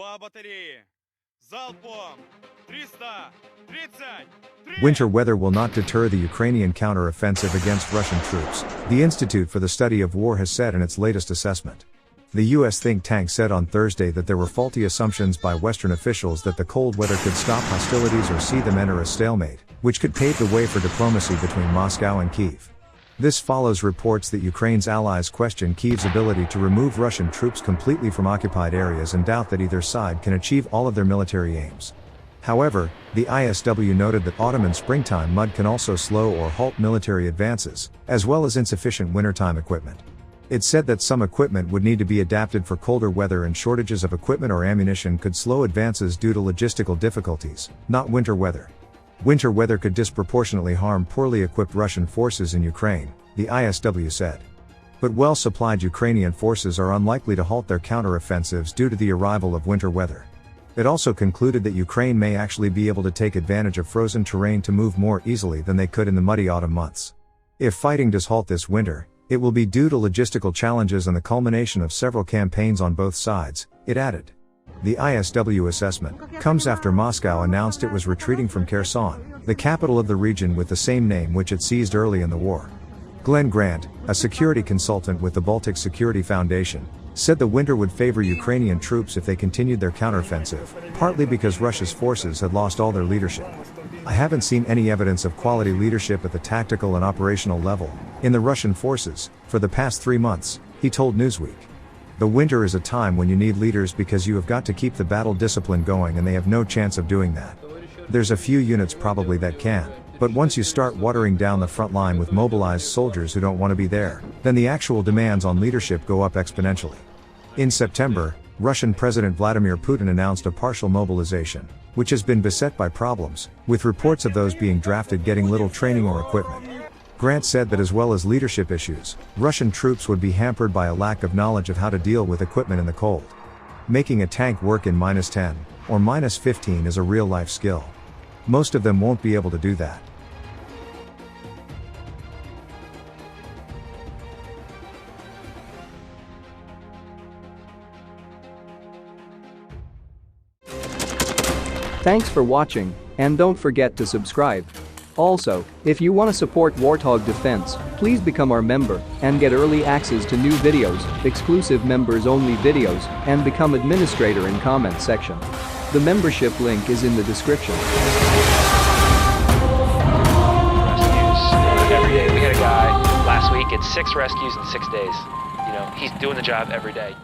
Два батареи. Залпом. 330. Winter weather will not deter the Ukrainian counter-offensive against Russian troops, the Institute for the Study of War has said in its latest assessment. The U.S. think tank said on Thursday that there were faulty assumptions by Western officials that the cold weather could stop hostilities or see them enter a stalemate, which could pave the way for diplomacy between Moscow and Kyiv. This follows reports that Ukraine's allies question Kyiv's ability to remove Russian troops completely from occupied areas and doubt that either side can achieve all of their military aims. However, the ISW noted that autumn and springtime mud can also slow or halt military advances, as well as insufficient wintertime equipment. It said that some equipment would need to be adapted for colder weather and shortages of equipment or ammunition could slow advances due to logistical difficulties, not winter weather. Winter weather could disproportionately harm poorly equipped Russian forces in Ukraine, the ISW said. But well-supplied Ukrainian forces are unlikely to halt their counteroffensives due to the arrival of winter weather. It also concluded that Ukraine may actually be able to take advantage of frozen terrain to move more easily than they could in the muddy autumn months. If fighting does halt this winter, it will be due to logistical challenges and the culmination of several campaigns on both sides, it added. The ISW assessment comes after Moscow announced it was retreating from Kherson, the capital of the region with the same name which it seized early in the war. Glenn Grant, a security consultant with the Baltic Security Foundation, said the winter would favor Ukrainian troops if they continued their counteroffensive, partly because Russia's forces had lost all their leadership. I haven't seen any evidence of quality leadership at the tactical and operational level in the Russian forces for the past 3 months, he told Newsweek. The winter is a time when you need leaders because you have got to keep the battle discipline going and they have no chance of doing that. There's a few units probably that can, but once you start watering down the front line with mobilized soldiers who don't want to be there, then the actual demands on leadership go up exponentially. In September, Russian President Vladimir Putin announced a partial mobilization, which has been beset by problems, with reports of those being drafted getting little training or equipment. Grant said that as well as leadership issues, Russian troops would be hampered by a lack of knowledge of how to deal with equipment in the cold. Making a tank work in -10 or -15 is a real-life skill. Most of them won't be able to do that. Thanks for watching, and don't forget to subscribe. Also, if you want to support Warthog Defense, please become our member and get early access to new videos, exclusive members-only videos, and become administrator in comment section. The membership link is in the description. Rescues every day. We had a guy last week at 6 rescues in 6 days. You know, he's doing the job every day.